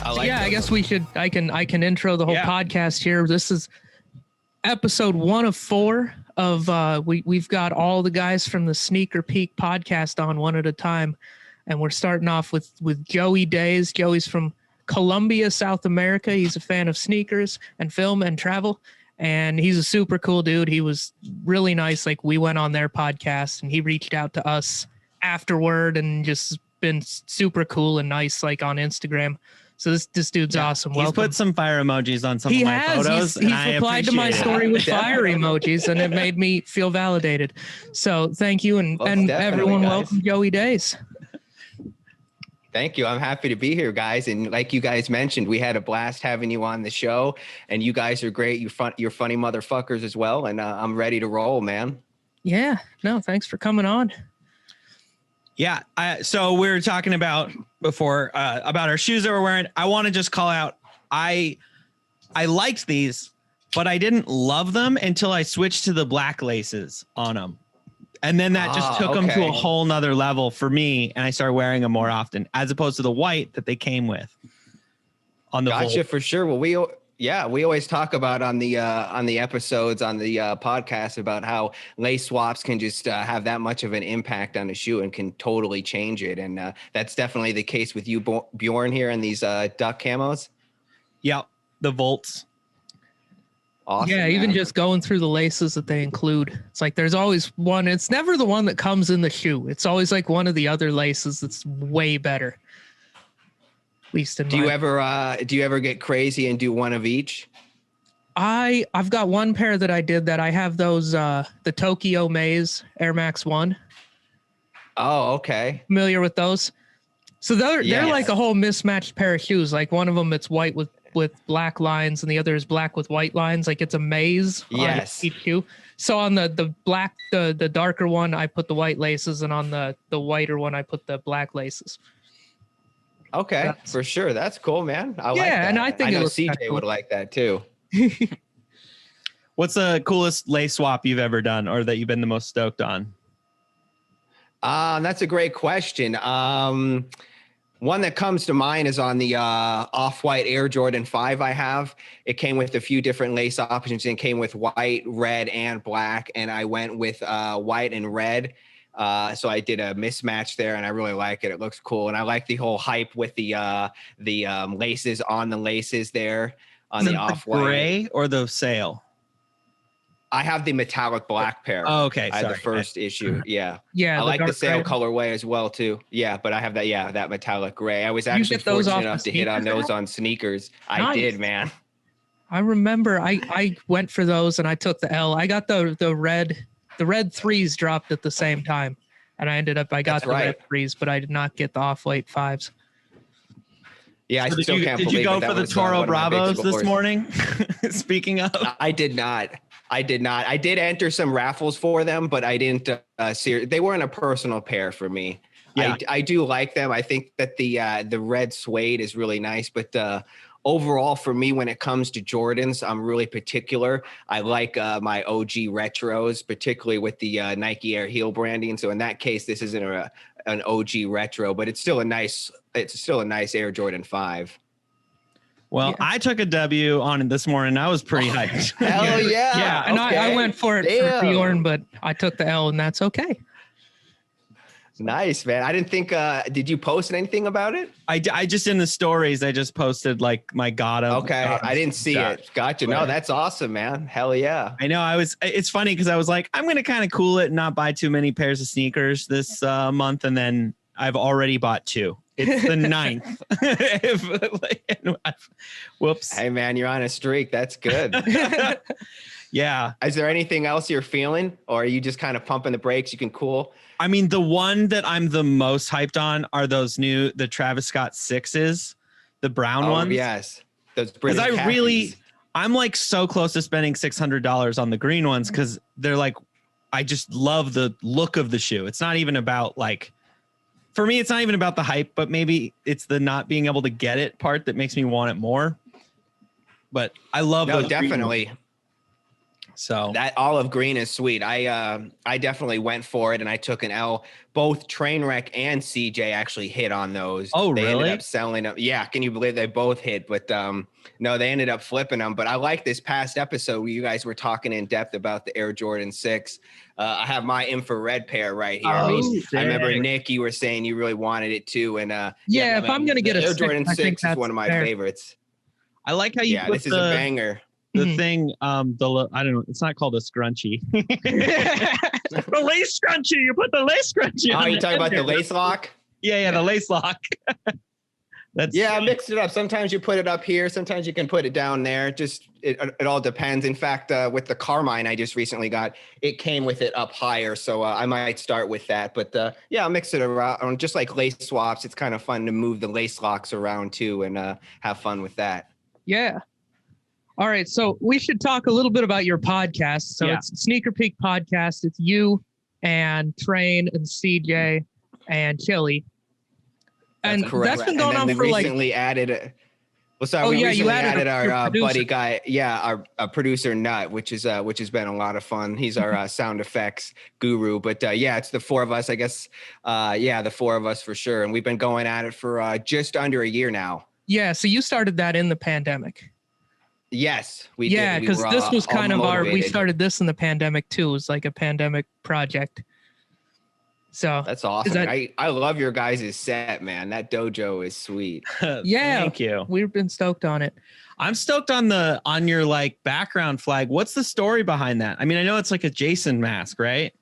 I guess we should. I can intro the whole podcast here. This is episode 1 of 4 of we've got all the guys from the Sneaker Peek podcast on one at a time, and we're starting off with Joey Days. Joey's from Colombia, South America. He's a fan of sneakers and film and travel, and he's a super cool dude. He was really nice. Like, we went on their podcast and he reached out to us afterward and just been super cool and nice, like, on Instagram. So this dude's awesome. He's put some fire emojis on some of my photos. He's replied to my story with fire emojis, and it made me feel validated. So thank you, and everyone, guys. Welcome Joey Days. Thank you. I'm happy to be here, guys. And like you guys mentioned, we had a blast having you on the show, and you guys are great. You're funny motherfuckers as well, and I'm ready to roll, man. Yeah. No, thanks for coming on. Yeah. So we were talking about before about our shoes that we're wearing. I want to just call out, I liked these, but I didn't love them until I switched to the black laces on them. And then that just took them to a whole nother level for me. And I started wearing them more often, as opposed to the white that they came with on the Gotcha, for sure. Well, we always talk about on the episodes on the podcast about how lace swaps can just have that much of an impact on a shoe and can totally change it. And that's definitely the case with you, Bjorn, here in these duck camos. Yeah, the Volts. Awesome, yeah, even just going through the laces that they include. It's like there's always one. It's never the one that comes in the shoe. It's always like one of the other laces that's way better. At least in do you ever get crazy and do one of each? I've got one pair that I did that. I have those the Tokyo Maze Air Max 1. Oh, okay. Familiar with those? So they're like a whole mismatched pair of shoes. Like one of them it's white with black lines and the other is black with white lines. Like it's a maze on each shoe. So on the black, the darker one, I put the white laces, and on the whiter one, I put the black laces. Okay, for sure. That's cool, man. I like that. And I think know CJ would like that too. What's the coolest lace swap you've ever done, or that you've been the most stoked on? That's a great question. One that comes to mind is on the Off-White Air Jordan 5 I have. It came with a few different lace options and came with white, red, and black. And I went with white and red. So I did a mismatch there, and I really like it. It looks cool. And I like the whole hype with the laces on the laces there on the Off-White. Gray or the sail? I have the metallic black pair. Oh, okay. I had the first issue. Yeah. Yeah. I like the sail colorway as well too. Yeah, but I have that. Yeah, that metallic gray. I was actually fortunate enough to hit on those on sneakers. Nice. I did, man. I remember I went for those and I took the L. I got the red 3s dropped at the same time, and I got the red 3s, but I did not get the Off-White 5s. Yeah, so I still can't believe. Did you go for the Toro Bravos this morning? Speaking of, I did not. I did enter some raffles for them, but I didn't they weren't a personal pair for me. Yeah. I do like them. I think that the red suede is really nice, but overall for me, when it comes to Jordans, I'm really particular. I like my OG retros, particularly with the Nike Air Heel branding. So in that case, this isn't an OG retro, but it's still a nice Air Jordan 5. Well, I took a W on it this morning. I was pretty hyped. Hell yeah. Yeah, and okay. I went for it for Bjorn, but I took the L, and that's okay. Nice, man. I didn't think, did you post anything about it? I just, in the stories, I just posted like my Okay. I didn't see it. Gotcha. No, that's awesome, man. Hell yeah. I know. It's funny because I was like, I'm going to kind of cool it and not buy too many pairs of sneakers this month. And then I've already bought 2. It's the 9th. Whoops. Hey, man, you're on a streak. That's good. Yeah. Is there anything else you're feeling, or are you just kind of pumping the brakes? You can cool. I mean, the one that I'm the most hyped on are the Travis Scott 6s, the brown ones. Yes. Those because I'm like so close to spending $600 on the green ones, because they're like, I just love the look of the shoe. It's not even about like, for me, it's not even about the hype, but maybe it's the not being able to get it part that makes me want it more. But I love those. Definitely. So that olive green is sweet. I definitely went for it, and I took an L. Both Trainwreck and CJ actually hit on those. Oh, they really? ended up selling them. Yeah, can you believe they both hit? But no, they ended up flipping them. But I like this past episode where you guys were talking in depth about the Air Jordan 6. I have my infrared pair right here. I remember Nick, you were saying you really wanted it too, and if I'm gonna get a Air Jordan 6 is one of my favorites. I like how you put this is a banger. The thing, I don't know, it's not called a scrunchie. The lace scrunchie. You put the lace scrunchie. Oh, you're talking about the lace lock? Yeah, the lace lock. I mixed it up. Sometimes you put it up here. Sometimes you can put it down there. Just it all depends. In fact, with the Carmine I just recently got, it came with it up higher. So I might start with that. But I'll mix it around. Just like lace swaps, it's kind of fun to move the lace locks around too and have fun with that. Yeah. All right, so we should talk a little bit about your podcast. So it's Sneaker Peek Podcast. It's you and Train and CJ and Chili. And that's been going on for recently added. We recently added our buddy guy, our producer Nut, which has been a lot of fun. He's our sound effects guru. But it's the four of us, I guess. The four of us for sure. And we've been going at it for just under a year now. Yeah, so you started that in the pandemic. Yes, we did. Yeah, because this was kind of we started this in the pandemic too. It was like a pandemic project. So that's awesome. I love your guys' set, man. That dojo is sweet. Yeah. Thank you. We've been stoked on it. I'm stoked on your like background flag. What's the story behind that? I mean, I know it's like a Jason mask, right?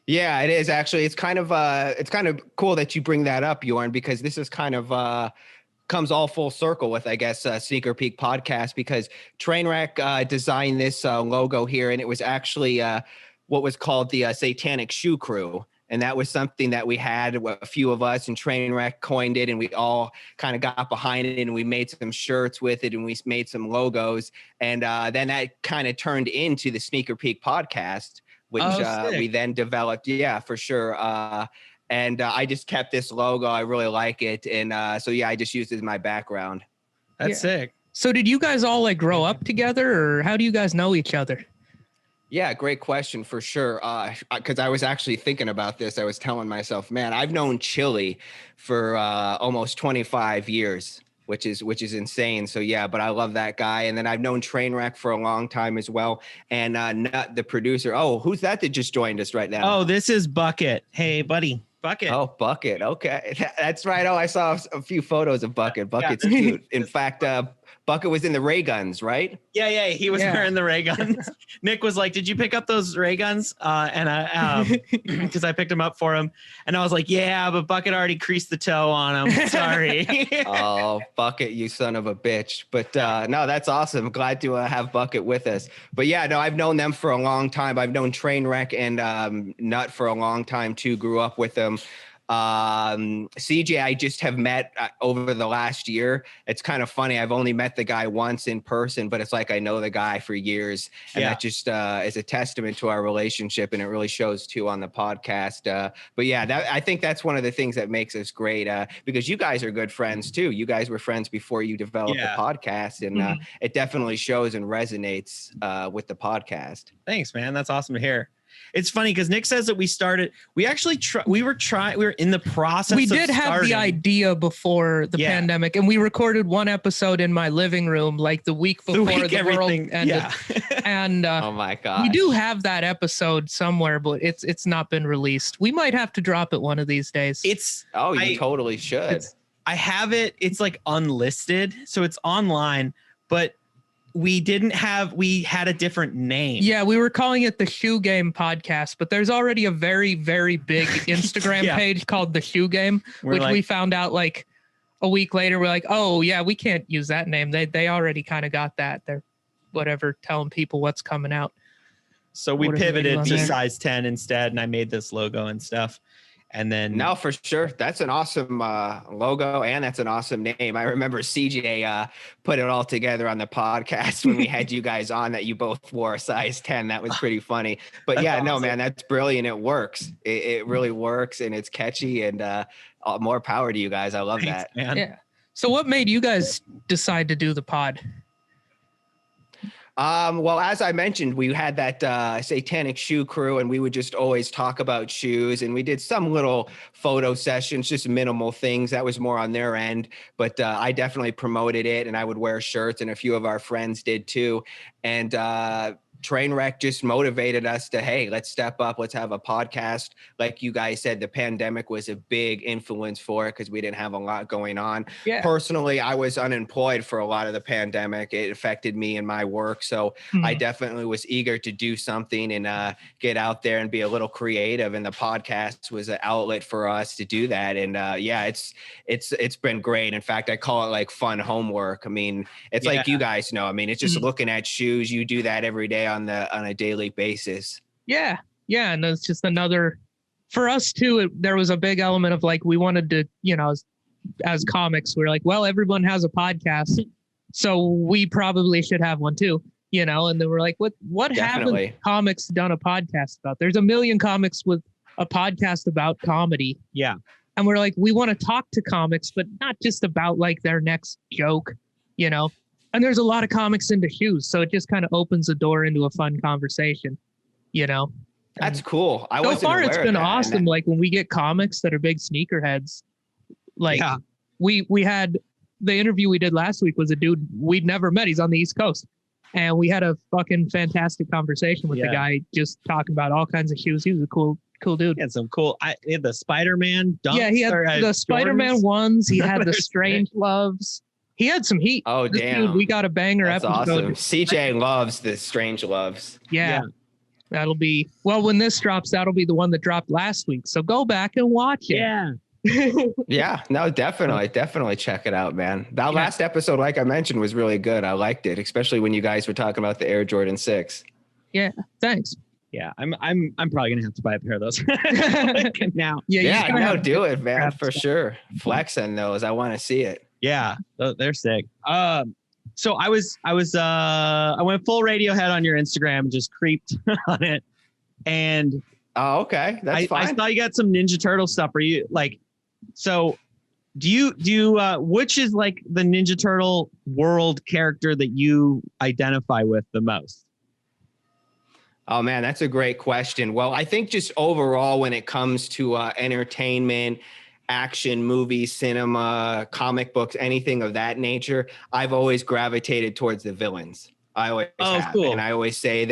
Yeah, it is actually. It's kind of cool that you bring that up, Bjorn, because this is kind of comes all full circle with, I guess, Sneaker Peek Podcast, because Trainwreck designed this logo here, and it was actually what was called the Satanic Shoe Crew. And that was something that we had, a few of us, and Trainwreck coined it, and we all kind of got behind it, and we made some shirts with it, and we made some logos. And then that kind of turned into the Sneaker Peek Podcast, which we then developed. Yeah, for sure. And I just kept this logo. I really like it. And I just used it as my background. That's sick. So did you guys all like grow up together, or how do you guys know each other? Yeah, great question for sure. Because I was actually thinking about this. I was telling myself, man, I've known Chili for almost 25 years, which is insane. So but I love that guy. And then I've known Trainwreck for a long time as well. And Nut, the producer. Oh, who's that just joined us right now? Oh, this is Bucket. Hey, buddy. Bucket. Oh, Bucket. Okay. That's right. Oh, I saw a few photos of Bucket. Bucket's cute. In fact, Bucket was in the ray guns, right? Yeah. He was wearing the ray guns. Nick was like, "Did you pick up those ray guns?" And because I picked them up for him, and I was like, "Yeah, but Bucket already creased the toe on him. Sorry." Oh, Bucket, you son of a bitch! But no, that's awesome. Glad to have Bucket with us. But I've known them for a long time. I've known Trainwreck and Nut for a long time too. Grew up with them. CJ, I just have met over the last year. It's kind of funny. I've only met the guy once in person, but it's like I know the guy for years, and that just is a testament to our relationship, and it really shows too on the podcast. I think that's one of the things that makes us great, because you guys are good friends too. You guys were friends before you developed the podcast, and it definitely shows and resonates with the podcast. Thanks, man. That's awesome to hear. It's funny because Nick says that we were in the process. We did have the idea before the pandemic, and we recorded one episode in my living room like the week before the world ended. Yeah. And oh my God, we do have that episode somewhere, but it's not been released. We might have to drop it one of these days. You totally should. I have it. It's like unlisted, so it's online, but we had a different name. Yeah, we were calling it the Shoe Game Podcast, but there's already a very, very big Instagram page called the Shoe Game, which we found out like a week later. We're like, oh yeah, we can't use that name. They already kind of got that. They're telling people what's coming out. So we pivoted to size 10 instead, and I made this logo and stuff. And then no, for sure. That's an awesome logo, and that's an awesome name. I remember CJ put it all together on the podcast when we had you guys on, that you both wore a size 10. That was pretty funny. But no, man, that's brilliant. It works. It really works, and it's catchy, and more power to you guys. I love that. Man. Yeah. So what made you guys decide to do the pod? Well, as I mentioned, we had that satanic shoe crew, and we would just always talk about shoes. And we did some little photo sessions, just minimal things. That was more on their end, but I definitely promoted it, and I would wear shirts, and a few of our friends did too. And Trainwreck just motivated us to, hey, let's step up. Let's have a podcast. Like you guys said, the pandemic was a big influence for it because we didn't have a lot going on. Yeah. Personally, I was unemployed for a lot of the pandemic. It affected me and my work. So I definitely was eager to do something and get out there and be a little creative. And the podcast was an outlet for us to do that. And yeah, it's been great. In fact, I call it like fun homework. I mean, it's like you guys know. I mean, it's just looking at shoes. You do that every day on a daily basis. Yeah. And it's just another, for us too, there was a big element of like, we wanted to, as comics, we were like, well, everyone has a podcast, so we probably should have one too, and then we're like, what haven't comics done a podcast about? There's a million comics with a podcast about comedy. Yeah. And we're like, we want to talk to comics, but not just about like their next joke, And there's a lot of comics into shoes, so it just kind of opens the door into a fun conversation, That's cool. So far, it's been awesome. Like when we get comics that are big sneakerheads, like we had the interview we did last week was a dude we'd never met. He's on the East Coast, and we had a fucking fantastic conversation with the guy, just talking about all kinds of shoes. He was a cool dude. He had some cool. He had the Spider-Man dunks. Yeah, he had the Spider-Man ones. He had the Strange Loves. He had some heat. Oh, damn. Dude, we got a banger episode. Awesome. CJ loves the Strange Loves. Yeah. That'll be, when this drops, that'll be the one that dropped last week. So go back and watch it. Yeah. Yeah, no, definitely check it out, man. That last episode, like I mentioned, was really good. I liked it, especially when you guys were talking about the Air Jordan 6. Yeah. Thanks. Yeah. I'm probably going to have to buy a pair of those now. Yeah, do it, man, for sure. Flex on those. I want to see it. Yeah, they're sick. So I went full Radiohead on your Instagram and just creeped on it. And okay, that's fine. I saw you got some Ninja Turtle stuff. Are you like, so do you which is like the Ninja Turtle world character that you identify with the most? Oh man, that's a great question. Well, I think just overall, when it comes to entertainment, action, movies, cinema, comic books, anything of that nature, I've always gravitated towards the villains. I always have. Cool. And I've always said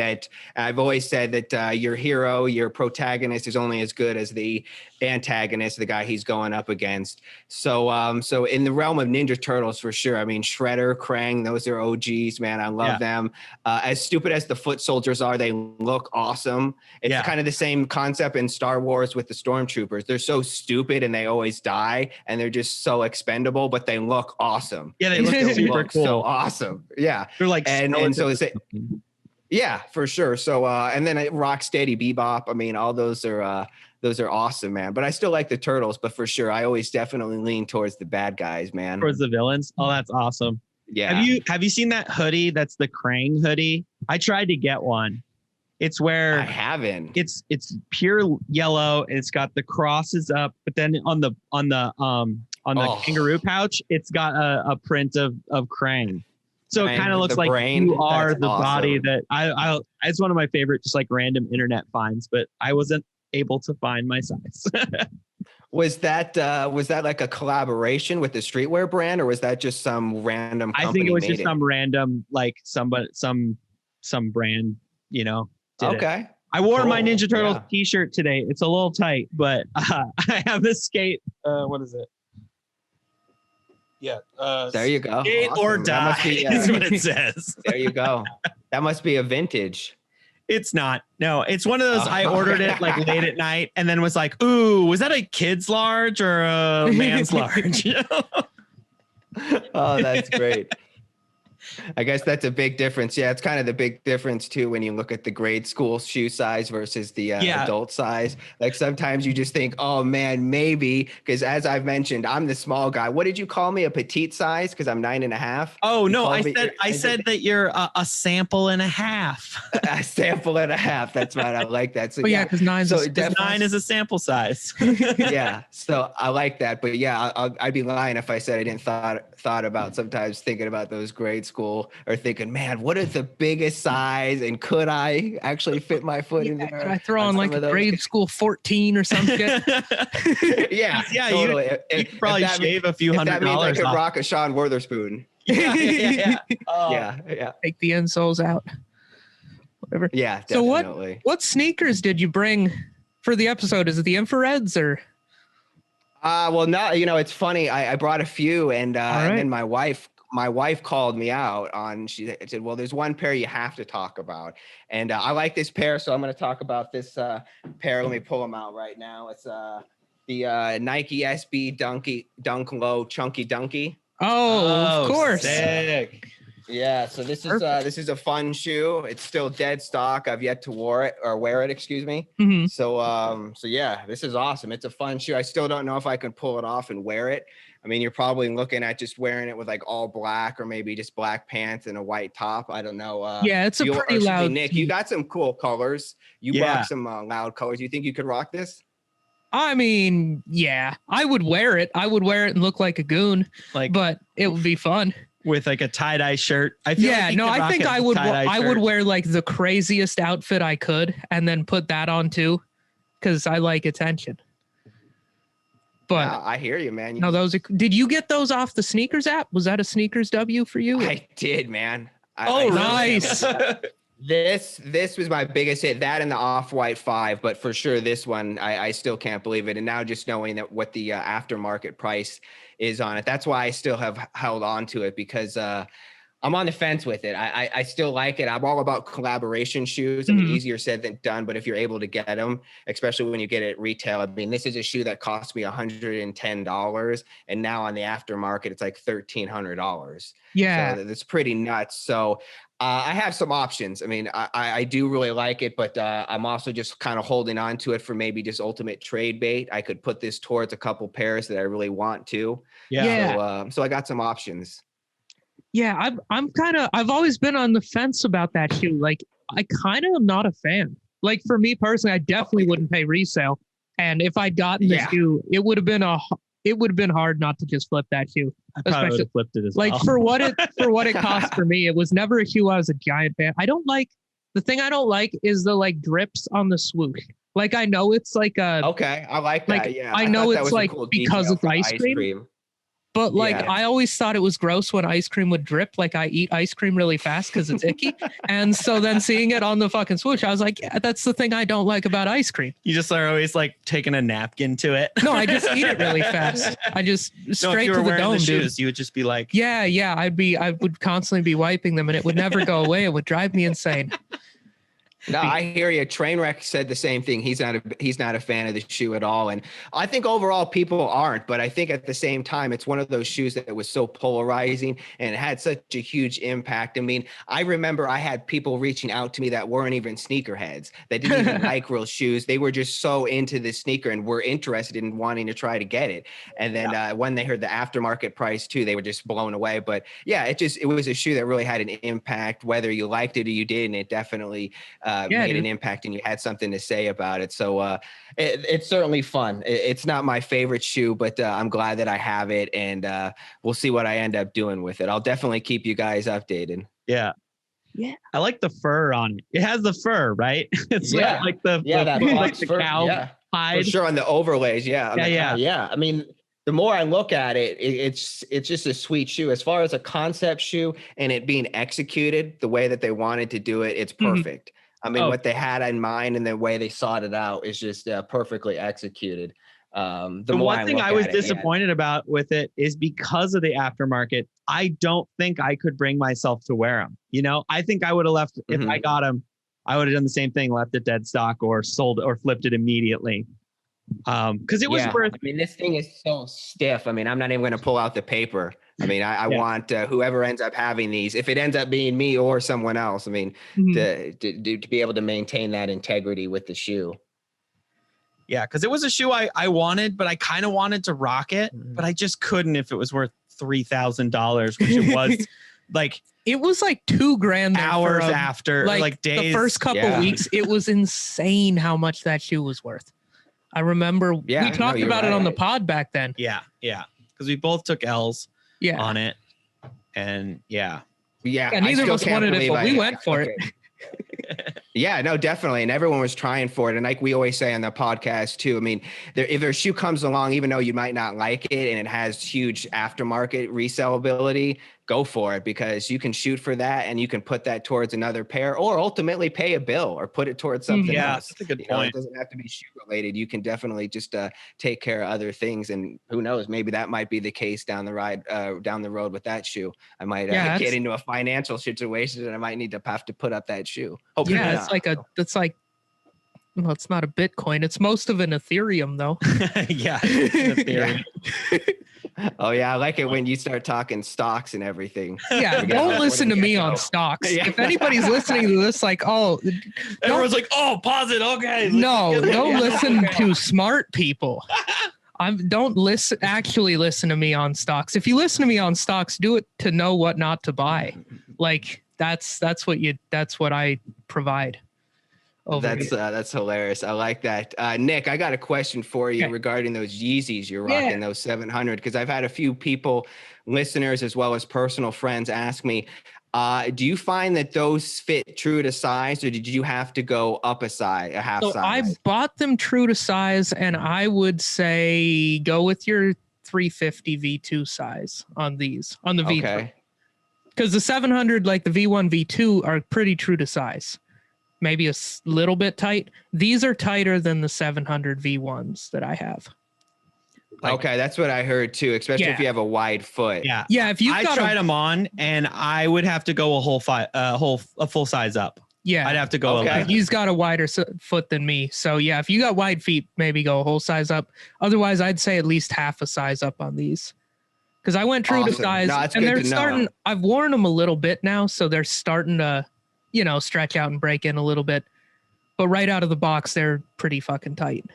that your hero, your protagonist is only as good as the antagonist, the guy he's going up against. So so in the realm of Ninja Turtles, for sure. I mean, Shredder, Krang, those are OGs, man. I love them. As stupid as the foot soldiers are, they look awesome. It's kind of the same concept in Star Wars with the stormtroopers. They're so stupid and they always die and they're just so expendable, but they look awesome. Yeah, they look super cool. So awesome. Yeah. They're like, and so it's yeah, for sure. So and then Rocksteady, Bebop. I mean, all those are awesome, man. But I still like the Turtles, but for sure, I always definitely lean towards the bad guys, man. Towards the villains. Oh, that's awesome. Yeah. Have you seen that hoodie? That's the Krang hoodie. I tried to get one. It's where I haven't. It's pure yellow. And it's got the crosses up, but then on the kangaroo pouch, it's got a print of Krang. So it kind of looks like you are the body that I it's one of my favorite, just like random internet finds, but I wasn't able to find my size. Was that like a collaboration with the streetwear brand, or was that just some random company? I think it was just some random, like some brand, Okay. I wore my Ninja Turtles t-shirt today. It's a little tight, but I have this skate. What is it? Yeah. There you go. Skate or die is what it says. There you go. That must be a vintage. It's not. No, it's one of those. I ordered it like late at night and then was like, ooh, was that a kid's large or a man's large? Oh, that's great. I guess that's a big difference. Yeah, it's kind of the big difference too when you look at the grade school shoe size versus the adult size. Like sometimes you just think, oh man, maybe, because as I've mentioned, I'm the small guy. What did you call me? A petite size? Because I'm 9.5. Oh no, I said that you're a sample and a half. A sample and a half. That's right. I like that. So because 9 is a sample size. Yeah, so I like that. But yeah, I'd be lying if I said I didn't thought about sometimes thinking about those grade school school are thinking, man, what is the biggest size? And could I actually fit my foot in there? Could I throw on like a grade school 14 or some shit? Yeah, totally. You could probably shave a few $100 that means I could off. rock a Sean Witherspoon. Yeah. Yeah. Take the insoles out. Whatever. Yeah, So definitely. what sneakers did you bring for the episode? Is it the infrareds or? Well, no, it's funny. I brought a few, and right. then my wife called me out on. She said, "Well, there's one pair you have to talk about," and I like this pair, so I'm going to talk about this pair. Let me pull them out right now. It's the Nike SB Dunk Low Chunky Dunky. Oh, of course. Sick. Yeah, so this is a fun shoe. It's still dead stock. I've yet to wear it, excuse me. Mm-hmm. So yeah, this is awesome. It's a fun shoe. I still don't know if I can pull it off and wear it. I mean, you're probably looking at just wearing it with like all black or maybe just black pants and a white top. I don't know. Yeah, it's a pretty loud. Nick, you got some cool colors. You rock some loud colors. You think you could rock this? I mean, yeah, I would wear it. I would wear it and look like a goon, but it would be fun. With like a tie-dye shirt. I think I would wear like the craziest outfit I could and then put that on too, because I like attention. But yeah, I hear you, man. Did you get those off the sneakers app? Was that a sneakers W for you? I did, man. Nice. This was my biggest hit, that and the Off-White 5, but for sure this one, I still can't believe it. And now just knowing that what the aftermarket price is on it, that's why I still have held on to it, because I'm on the fence with it. I still like it. I'm all about collaboration shoes. I mean, easier said than done, but if you're able to get them, especially when you get it at retail, I mean, this is a shoe that cost me $110, and now on the aftermarket, it's like $1,300. Yeah. So that's pretty nuts. So I have some options. I mean, I do really like it, but I'm also just kind of holding on to it for maybe just ultimate trade bait. I could put this towards a couple pairs that I really want to. Yeah. So I got some options. Yeah, I've always been on the fence about that shoe. Like, I kind of am not a fan. Like, for me personally, I definitely wouldn't pay resale. And if I'd gotten the shoe, it would have been hard not to just flip that shoe. I probably would have flipped it as well. Like, for what it cost for me, it was never a shoe I was a giant fan. The thing I don't like is the like drips on the swoosh. Like, I know it's like okay, I like that. Yeah, I know it's like cool because it's ice cream. But like, I always thought it was gross when ice cream would drip. Like, I eat ice cream really fast because it's icky. And so then seeing it on the fucking swoosh, I was like, yeah, that's the thing I don't like about ice cream. You just are always like taking a napkin to it. No, I just eat it really fast. I just straight to the dome, dude. You would just be like, yeah. I would constantly be wiping them and it would never go away. It would drive me insane. No, I hear you. Trainwreck said the same thing. He's not a fan of the shoe at all. And I think overall people aren't, but I think at the same time, it's one of those shoes that was so polarizing and it had such a huge impact. I mean, I remember I had people reaching out to me that weren't even sneakerheads, that didn't even like real shoes. They were just so into the sneaker and were interested in wanting to try to get it. And then when they heard the aftermarket price too, they were just blown away. But yeah, it was a shoe that really had an impact, whether you liked it or you didn't. It definitely made an impact and you had something to say about it. So it's certainly fun. It's not my favorite shoe, but I'm glad that I have it, and we'll see what I end up doing with it. I'll definitely keep you guys updated. Yeah. I like the fur on it. It has the fur, right? It's like the cow hide. For sure, on the overlays. Yeah. Yeah. I mean, the more I look at it, it's just a sweet shoe. As far as a concept shoe and it being executed the way that they wanted to do it, it's perfect. I mean, what they had in mind and the way they sought it out is just perfectly executed. The one thing I was disappointed about with it is because of the aftermarket, I don't think I could bring myself to wear them. You know, I think I would have left, if I got them, I would have done the same thing, left it dead stock or sold or flipped it immediately. Because it was worth. I mean, this thing is so stiff. I mean, I'm not even going to pull out the paper. I mean, I want whoever ends up having these, if it ends up being me or someone else, I mean, to be able to maintain that integrity with the shoe. Yeah, because it was a shoe I wanted, but I kind of wanted to rock it, but I just couldn't if it was worth $3,000, which it was. Like, it was like $2,000 hours after, like days. The first couple weeks, it was insane how much that shoe was worth. I remember we talked about it on the pod back then. Yeah. Because we both took L's on it. And Yeah. And neither of us wanted it, but we went for it. Yeah, no, definitely. And everyone was trying for it. And like we always say on the podcast too, I mean, if their shoe comes along, even though you might not like it and it has huge aftermarket resellability, go for it, because you can shoot for that and you can put that towards another pair, or ultimately pay a bill or put it towards something else. That's a good point. It doesn't have to be shoe related. You can definitely just take care of other things. And who knows, maybe that might be the case down the road with that shoe. I might get into a financial situation and I might need to have to put up that shoe. Hopefully yeah, it's like well, it's not a Bitcoin. It's most of an Ethereum though. Yeah. Ethereum. Oh yeah, I like it when you start talking stocks and everything. Yeah, don't listen to me on stocks. Yeah. If anybody's listening to this, like, everyone's like, oh, pause it. Okay. No, don't listen to smart people. Don't actually listen to me on stocks. If you listen to me on stocks, do it to know what not to buy. Like that's what I provide. That's hilarious. I like that. Nick, I got a question for you regarding those Yeezys you're rocking, those 700, because I've had a few people, listeners, as well as personal friends ask me, do you find that those fit true to size, or did you have to go up a half size? I bought them true to size, and I would say go with your 350 V2 size on the V2. Okay. Because the 700, like the V1, V2 are pretty true to size. Maybe a little bit tight. These are tighter than the 700 V1s that I have. Okay, that's what I heard too, especially if you have a wide foot. Yeah, yeah. If I tried them on, and I would have to go a full size up. Yeah, I'd have to go. Okay. He's got a wider foot than me, so yeah. If you got wide feet, maybe go a whole size up. Otherwise, I'd say at least half a size up on these. Because I went true to size, and they're starting. I've worn them a little bit now, so they're starting to, stretch out and break in a little bit. But right out of the box, they're pretty fucking tight.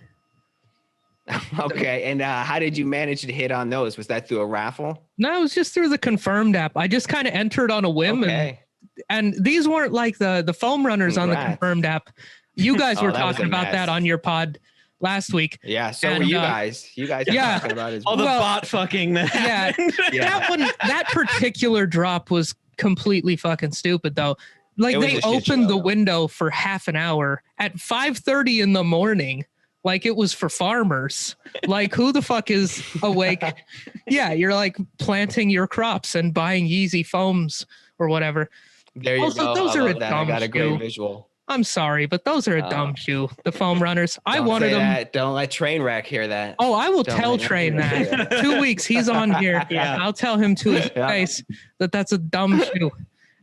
Okay. And how did you manage to hit on those? Was that through a raffle? No, it was just through the Confirmed app. I just kind of entered on a whim. Okay. And these weren't like the foam runners on the Confirmed app. You guys were talking about that on your pod last week. Yeah. So were you guys. You guys were talking about it. All the bot fucking that happened. That particular drop was completely fucking stupid though. Like they opened the window for half an hour at 5:30 in the morning. Like it was for farmers. Like who the fuck is awake? Yeah, you're like planting your crops and buying Yeezy foams or whatever. There you go. Those are a dumb I got a great visual. I'm sorry, but those are a dumb shoe. The foam runners. I wanted them. Don't let Trainwreck hear that. Oh, I will tell Train that. 2 weeks he's on here. Yeah, I'll tell him to his face that that's a dumb shoe,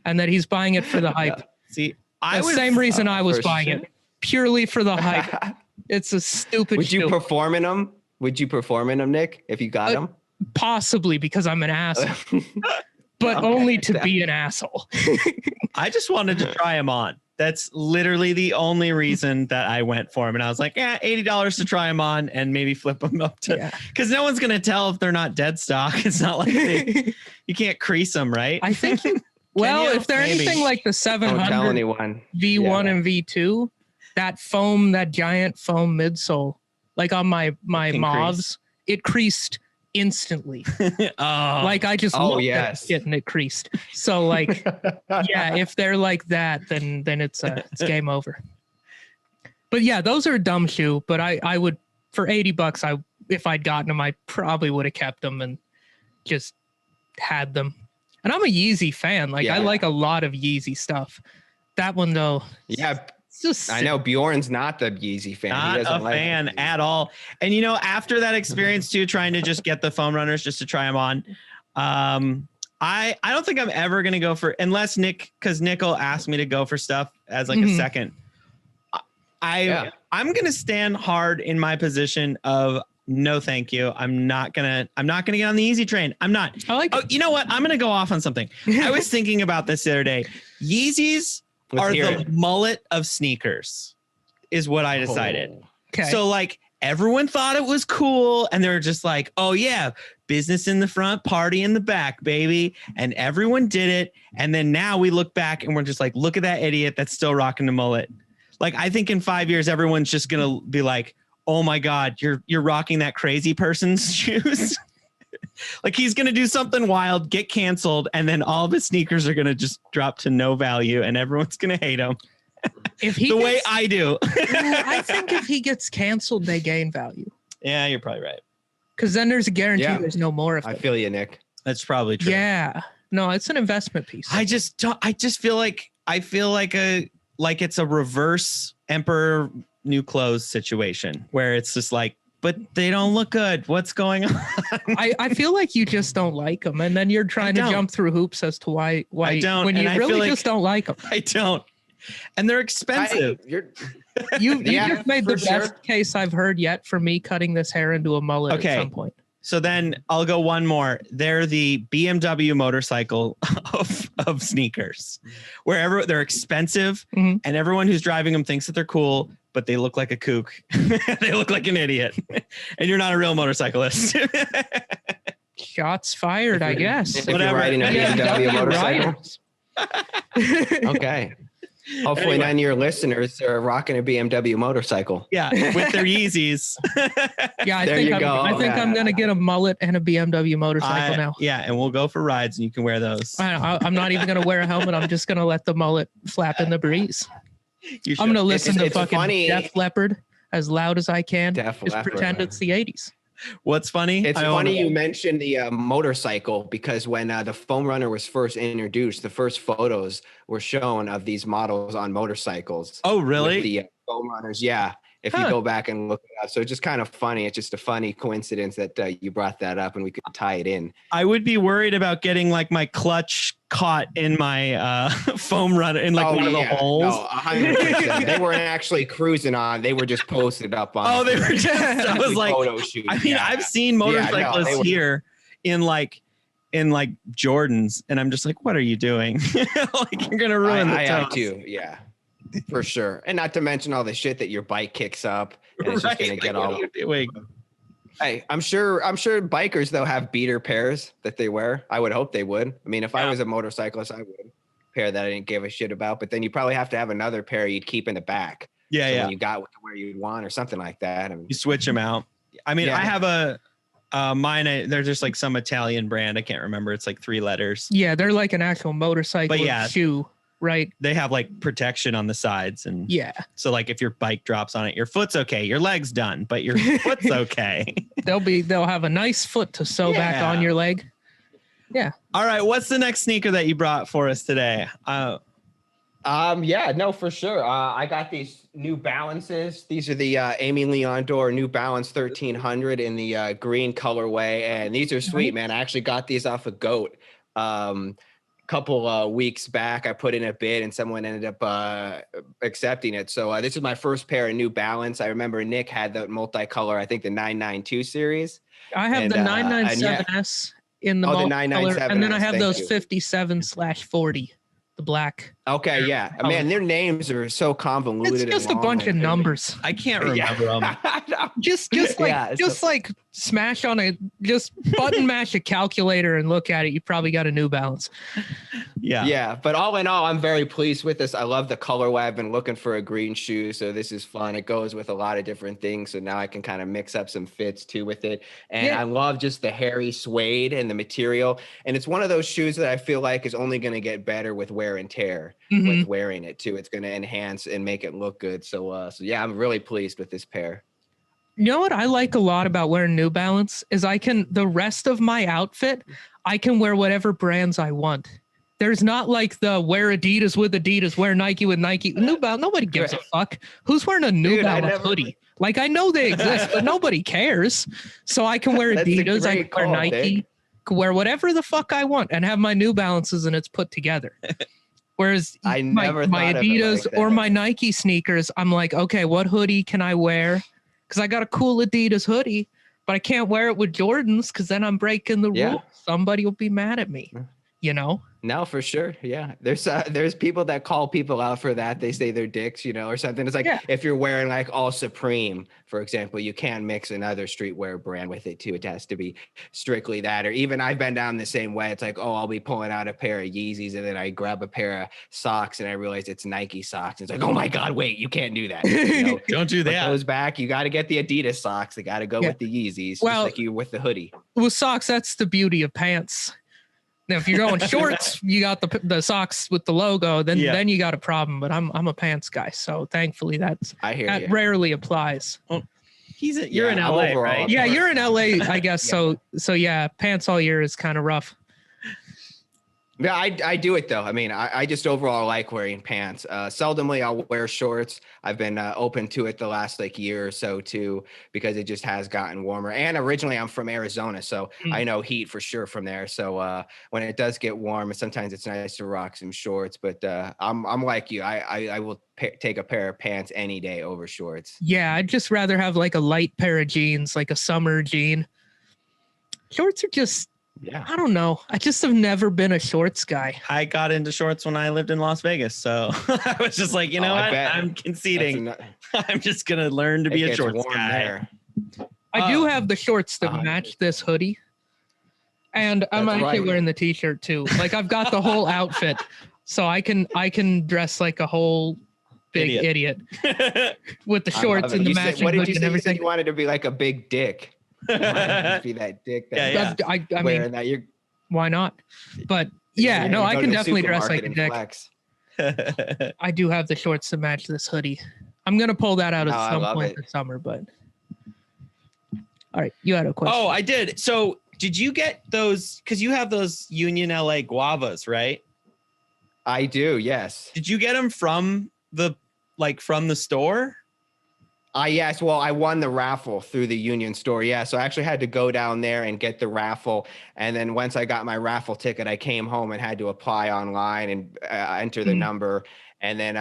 and that he's buying it for the hype. See, the same reason I was buying it, purely for the hype. It's a stupid shoe. Would you perform in them? Would you perform in them, Nick, if you got them? Possibly, because I'm an asshole. But only to be an asshole. I just wanted to try them on. That's literally the only reason that I went for them. And I was like, yeah, $80 to try them on and maybe flip them up to, because no one's going to tell if they're not dead stock. It's not like you can't crease them, right? I think, if they're anything like the 700 V1 and V2, that giant foam midsole, like on my Mauves, it creased instantly. Like I just looked at it and it creased. So like, if they're like that, then it's game over. But yeah, those are a dumb shoe. But I would, for $80, if I'd gotten them, I probably would have kept them and just had them. And I'm a Yeezy fan. Like I like a lot of Yeezy stuff. That one though. Yeah. I know Bjorn's not the Yeezy fan. Not a fan at all. And after that experience too, trying to just get the foam runners just to try them on. I don't think I'm ever going to go for, unless because Nick will ask me to go for stuff as like a second. I'm going to stand hard in my position of no, thank you. I'm not gonna get on the easy train. I'm not. You know what? I'm going to go off on something. I was thinking about this the other day. Yeezys are the mullet of sneakers is what I decided. Okay. So like everyone thought it was cool and they were just like, oh yeah, business in the front, party in the back, baby. And everyone did it. And then now we look back and we're just like, look at that idiot that's still rocking the mullet. Like I think in 5 years, everyone's just going to be like, oh my God, you're rocking that crazy person's shoes. Like he's going to do something wild, get canceled, and then all of his sneakers are going to just drop to no value and everyone's going to hate him. If he way I do. I think if he gets canceled, they gain value. Yeah, you're probably right. Because then there's a guarantee there's no more of them. I feel you, Nick. That's probably true. Yeah. No, it's an investment piece. I just feel like it's a reverse Emperor New Clothes situation where it's just like, but they don't look good. What's going on? I feel like you just don't like them, and then you're trying to jump through hoops as to why I don't, when you really just don't like them. I don't, and they're expensive. You just made the best case I've heard yet for me cutting this hair into a mullet at some point. So then I'll go one more. They're the BMW motorcycle of sneakers, wherever they're expensive, and everyone who's driving them thinks that they're cool, but they look like a kook. They look like an idiot, and you're not a real motorcyclist. Shots fired, I guess. If you're riding a BMW motorcycle. Okay. Hopefully none of your listeners are rocking a BMW motorcycle. Yeah, with their Yeezys. Yeah, I think I'm going to get a mullet and a BMW motorcycle now. Yeah, and we'll go for rides and you can wear those. I'm not even going to wear a helmet. I'm just going to let the mullet flap in the breeze. I'm going to listen to fucking Def Leppard as loud as I can. Just pretend it's the 80s. What's funny? It's funny you mentioned the motorcycle, because when the foam runner was first introduced, the first photos were shown of these models on motorcycles. Oh, really? The foam runners, yeah. If you go back and look it up. So it's just kind of funny. It's just a funny coincidence that you brought that up and we could tie it in. I would be worried about getting like my clutch caught in my foam runner in like one of the holes. No, 100%. They weren't actually cruising on. They were just posted up on. Oh, they were just, I was like, photo shoot. I mean, I've seen motorcyclists here in like Jordans, and I'm just like, what are you doing? Like you're going to ruin the toes. I have too. Yeah. For sure. And not to mention all the shit that your bike kicks up and it's just going to get all doing. Hey, I'm sure bikers though have beater pairs that they wear. I would hope they would. I mean, if I was a motorcyclist, I would pair that I didn't give a shit about, but then you probably have to have another pair you'd keep in the back. Yeah. When you got where you'd want or something like that. You switch them out. I mean, I have mine. They're just like some Italian brand. I can't remember. It's like 3 letters. Yeah. They're like an actual motorcycle shoe. Right. They have like protection on the sides. And so like if your bike drops on it, your foot's okay. Your leg's done, but your foot's okay. They'll have a nice foot to sew back on your leg. Yeah. All right. What's the next sneaker that you brought for us today? For sure. I got these New Balances. These are the Amy Leondor New Balance 1300 in the green colorway. And these are sweet, man. I actually got these off of Goat. Couple weeks back, I put in a bid and someone ended up accepting it. So this is my first pair of New Balance. I remember Nick had the multicolor, I think the 992 series. I have the 997S in the multicolor, and then I have those 57/40, the black. Okay, yeah. Man, their names are so convoluted. It's just a bunch of numbers. I can't remember them. Just like smash on just button mash a calculator and look at it. You probably got a New Balance. Yeah. But all in all, I'm very pleased with this. I love the colorway. I've been looking for a green shoe, so this is fun. It goes with a lot of different things, so now I can kind of mix up some fits too with it. And I love just the hairy suede and the material. And it's one of those shoes that I feel like is only going to get better with wear and tear. With wearing it too. It's going to enhance and make it look good. So yeah, I'm really pleased with this pair. You know what I like a lot about wearing New Balance is the rest of my outfit, I can wear whatever brands I want. There's not like the wear Adidas with Adidas, wear Nike with Nike. New Balance, nobody gives a fuck. Who's wearing a New Balance hoodie? Like, I know they exist, but nobody cares. So I can wear Adidas, I can wear Nike, can wear whatever the fuck I want and have my New Balances and it's put together. Whereas my Adidas or my Nike sneakers, I'm like, okay, what hoodie can I wear? Because I got a cool Adidas hoodie, but I can't wear it with Jordans because then I'm breaking the rule. Somebody will be mad at me. you know? No, for sure. Yeah. There's people that call people out for that. They say they're dicks, or something. It's like if you're wearing like all Supreme, for example, you can't mix another streetwear brand with it too. It has to be strictly that. Or even I've been down the same way. It's like, oh, I'll be pulling out a pair of Yeezys and then I grab a pair of socks and I realize it's Nike socks. It's like, oh my God, wait, you can't do that. Don't do that. Those back. You got to get the Adidas socks. They got to go with the Yeezys. Well, just like you with the hoodie. With socks, that's the beauty of pants. Now, if you're going shorts, you got the socks with the logo, then you got a problem. But I'm a pants guy, so thankfully that rarely applies. Well, you're in LA, overall, right? Yeah, you're in LA, I guess. So yeah, pants all year is kind of rough. Yeah, I do it though. I mean, I just overall like wearing pants. Seldomly I'll wear shorts. I've been open to it the last like year or so too, because it just has gotten warmer. And originally I'm from Arizona, so I know heat for sure from there. So when it does get warm, sometimes it's nice to rock some shorts. But I'm like you. I will take a pair of pants any day over shorts. Yeah, I'd just rather have like a light pair of jeans, like a summer jean. Shorts are just. Yeah, I don't know. I just have never been a shorts guy. I got into shorts when I lived in Las Vegas, so I was just like, you know what? I'm conceding. I'm just gonna learn to be a shorts guy. There. I do have the shorts that match this hoodie, and I'm actually wearing the t-shirt too. Like I've got the whole outfit, so I can dress like a whole big idiot with the shorts and the matching hoodie and everything. What did you say? You said you wanted to be like a big dick. Be that dick that I mean that why not? But I can definitely dress like a dick. I do have the shorts to match this hoodie. I'm gonna pull that out at some point this summer, but all right, you had a question. Oh, I did. So did you get those, because you have those Union LA guavas, right? I do, yes. Did you get them from the store? Yes. Well, I won the raffle through the Union store. Yeah. So I actually had to go down there and get the raffle. And then once I got my raffle ticket, I came home and had to apply online and enter the number, and then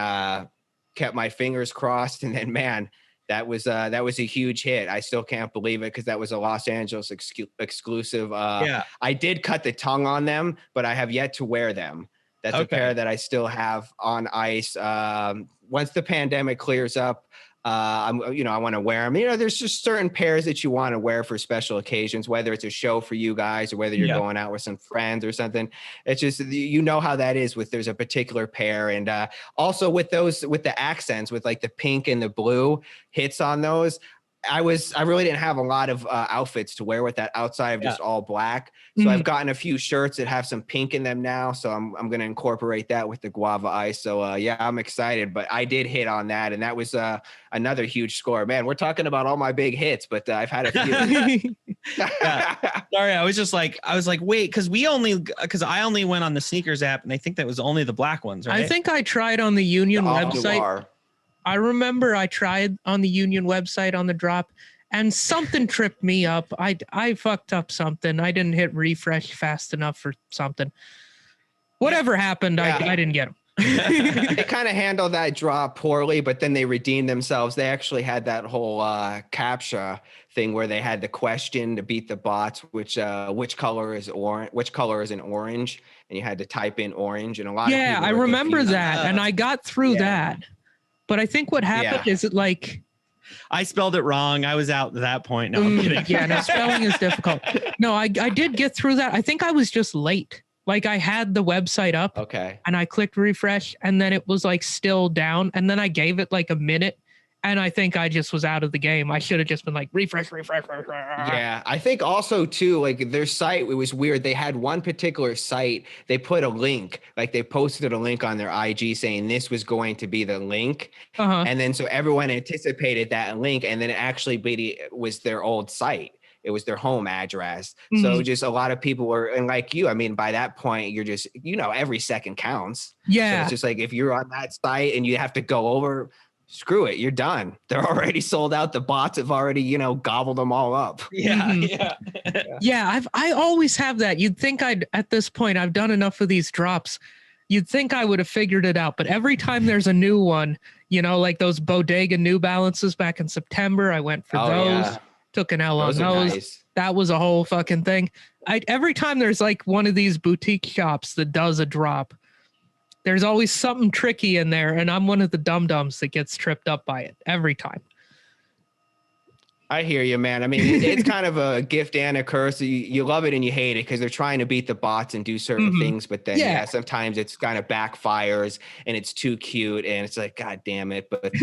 kept my fingers crossed. And then, man, that was a huge hit. I still can't believe it, because that was a Los Angeles exclusive. I did cut the tongue on them, but I have yet to wear them. That's a pair that I still have on ice. Once the pandemic clears up, I want to wear them. There's just certain pairs that you want to wear for special occasions, whether it's a show for you guys or whether you're going out with some friends or something. It's just, how that is there's a particular pair. And also with the accents, with like the pink and the blue hits on those, I really didn't have a lot of outfits to wear with that outside of just all black. So I've gotten a few shirts that have some pink in them now. So I'm going to incorporate that with the guava ice. So I'm excited, but I did hit on that. And that was another huge score, man. We're talking about all my big hits, but I've had a few. Sorry. I was like, wait, because I only went on the sneakers app, and I think that was only the black ones, right? I think I tried on the Union website. I remember I tried on the Union website on the drop, and something tripped me up. I fucked up something. I didn't hit refresh fast enough or something. Whatever happened, I didn't get them. They kind of handled that drop poorly, but then they redeemed themselves. They actually had that whole CAPTCHA thing where they had the question to beat the bots, which color is orange, which color is an orange, and you had to type in orange. And a lot of people I remember that, and I got through that. But I think what happened is I spelled it wrong. I was out at that point. No, I'm kidding. Yeah, no, spelling is difficult. No, I did get through that. I think I was just late. Like I had the website up, and I clicked refresh, and then it was like still down, and then I gave it like a minute, and I think I just was out of the game. I should have just been like refresh. Yeah, I think also too, like their site, it was weird. They had one particular site, they put a link, like they posted a link on their IG saying this was going to be the link. And then so everyone anticipated that link, and then it actually was their old site. It was their home address. So just a lot of people were, and like you, I mean, by that point, you're just, every second counts. Yeah. So it's just like, if you're on that site and you have to go over, screw it, you're done. They're already sold out. The bots have already, gobbled them all up. Yeah. I always have that. You'd think at this point, I've done enough of these drops. You'd think I would have figured it out. But every time there's a new one, like those Bodega New Balances back in September, I went for those. Yeah. Took an L on those. Nice. That was a whole fucking thing. Every time there's like one of these boutique shops that does a drop, there's always something tricky in there, and I'm one of the dum-dums that gets tripped up by it every time. I hear you, man. I mean, it's kind of a gift and a curse. You love it and you hate it because they're trying to beat the bots and do certain things. But then, sometimes it's kind of backfires and it's too cute and it's like, God damn it. But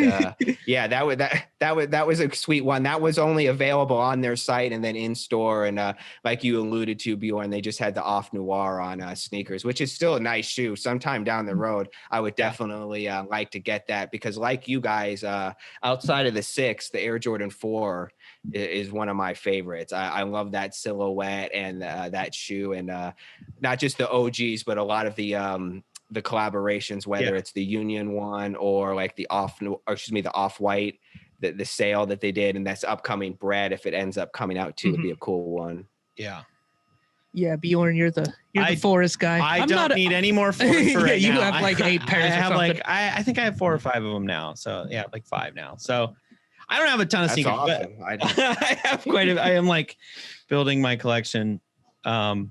yeah, that was a sweet one. That was only available on their site and then in store. And like you alluded to, Bjorn, they just had the Off Noir on sneakers, which is still a nice shoe. Sometime down the road, I would definitely like to get that because, like you guys, outside of the 6, the Air Jordan 4 is one of my favorites. I love that silhouette and that shoe, and not just the OGs, but a lot of the collaborations, whether it's the Union one or like the Off-White, the sale that they did, and that's upcoming bread. If it ends up coming out too, would be a cool one. Yeah, Bjorn, you're the forest guy. I don't need any more forest for right you now. have like 8 pairs. I have or something. I think I have 4 or 5 of them now. So yeah, like 5 now. So I don't have a ton of sneakers, awesome. but I have I am like building my collection. Well,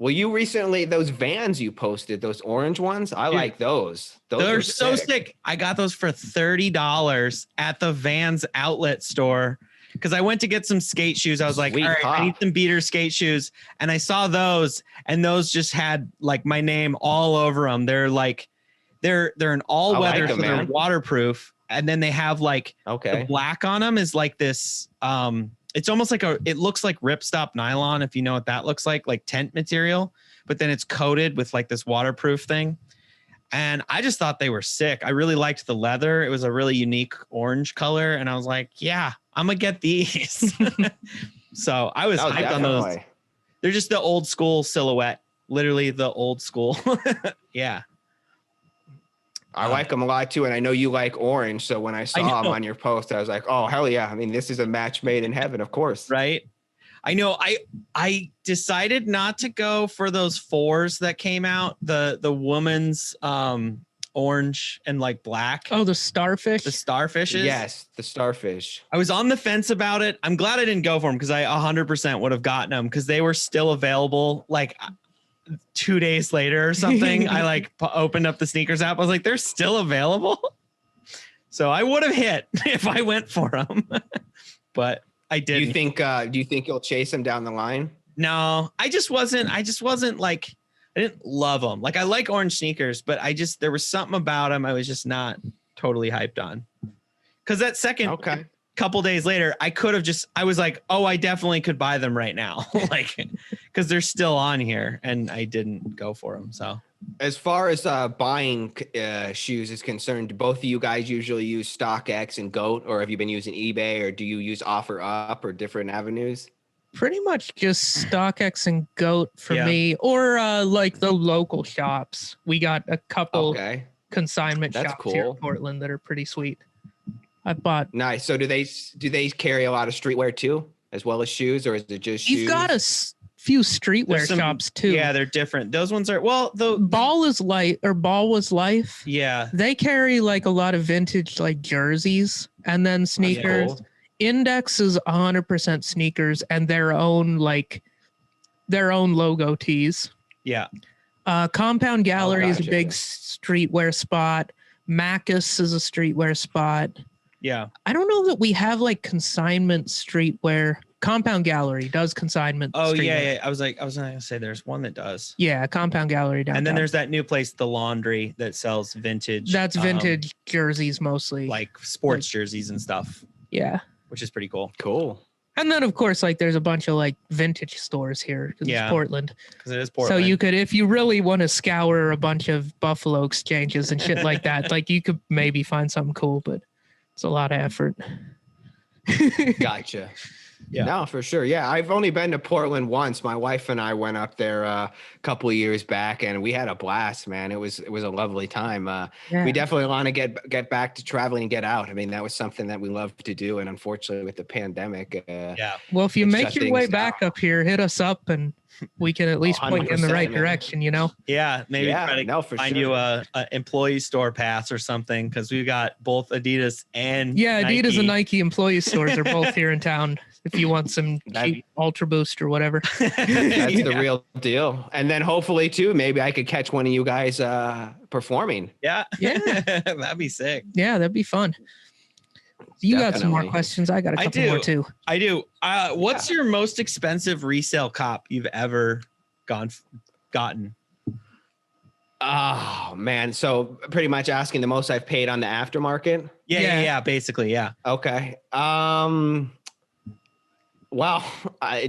you recently, those Vans you posted, those orange ones, I like those. They're so sick. I got those for $30 at the Vans outlet store because I went to get some skate shoes. I was like, all right, I need some beater skate shoes. And I saw those, and those just had like my name all over them. They're like, they're an all weather, so they're waterproof. And then they have like the black on them is like this. It's almost like it looks like ripstop nylon, if you know what that looks like tent material, but then it's coated with like this waterproof thing. And I just thought they were sick. I really liked the leather. It was a really unique orange color. And I was like, yeah, I'm gonna get these. So I was hyped on those. They're just the old school silhouette, literally the old school. Yeah. I like them a lot too, and I know you like orange. So when I saw them on your post, I was like, "Oh hell yeah!" I mean, this is a match made in heaven, of course. Right? I know. I decided not to go for those 4s that came out. The woman's orange and like black. Oh, the starfish. The starfishes. Yes, the starfish. I was on the fence about it. I'm glad I didn't go for them because I 100% would have gotten them because they were still available. Like 2 days later or something, I like opened up the sneakers app. I was like, they're still available. So I would have hit if I went for them, but I didn't. Do you think you'll chase them down the line? No, I just wasn't like, I didn't love them. Like I like orange sneakers, but there was something about them I was just not totally hyped on. Cause that second couple days later, I was like, oh, I definitely could buy them right now. Like, cause they're still on here and I didn't go for them. So as far as buying shoes is concerned, do both of you guys usually use StockX and GOAT, or have you been using eBay, or do you use OfferUp or different avenues? Pretty much just StockX and GOAT for me, or like the local shops. We got a couple consignment shops here in Portland that are pretty sweet. I bought. Nice. So do they carry a lot of streetwear too, as well as shoes, or is it just shoes? You've got a few streetwear shops too. Yeah, they're different. Those ones are the Ball is Light or Ball Was Life. Yeah, they carry like a lot of vintage like jerseys and then sneakers. Cool. Index is 100% sneakers and their own logo tees. Yeah. Compound Gallery is a big streetwear spot. Macus is a streetwear spot. Yeah. I don't know that we have like consignment streetwear. Compound Gallery does consignment. Oh yeah. I was gonna say there's one that does. Yeah, Compound Gallery downtown. And then there's that new place, The Laundry, that sells vintage. That's vintage jerseys mostly. Like sports jerseys and stuff. Yeah. Which is pretty cool. Cool. And then of course, like there's a bunch of like vintage stores here. It's Portland. Because it is Portland. So you could, if you really want to scour a bunch of Buffalo exchanges and shit like that, like you could maybe find something cool, but it's a lot of effort. Gotcha. Yeah. No, for sure. Yeah, I've only been to Portland once. My wife and I went up there a couple of years back, and we had a blast, man. It was a lovely time. We definitely want to get back to traveling and get out. I mean, that was something that we loved to do, and unfortunately, with the pandemic, Well, if you make your way back up here, hit us up, and we can at least point you in the right direction. You know? Yeah, maybe try to find you a employee store pass or something, because we got both Adidas and Adidas and Nike employee stores are both here in town. if you want some cheap Ultra Boost or whatever. That's the real deal. And then hopefully too, maybe I could catch one of you guys performing. Yeah. That'd be sick. Yeah, that'd be fun. You Definitely. got some more questions? I got a couple more too. I do. What's your most expensive resale cop you've ever gotten? Oh man. So pretty much asking the most I've paid on the aftermarket. Yeah. Basically. Yeah. Okay. Well,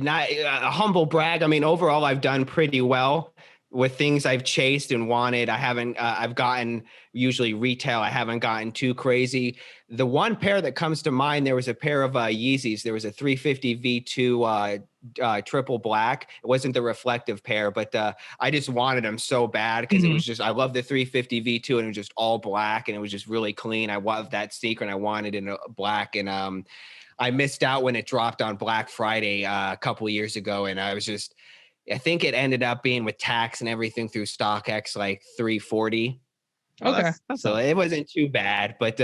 not a humble brag. I mean, overall, I've done pretty well with things I've chased and wanted. I haven't, I've gotten usually retail. I haven't gotten too crazy. The one pair that comes to mind, there was a pair of Yeezys. There was a 350 V2 triple black. It wasn't the reflective pair, but I just wanted them so bad because it was just, I love the 350 V2 and it was just all black and it was just really clean. I loved that sneaker and I wanted it in black. And I missed out when it dropped on Black Friday a couple of years ago. And I think it ended up being with tax and everything through StockX like $340. Okay. So it wasn't too bad, but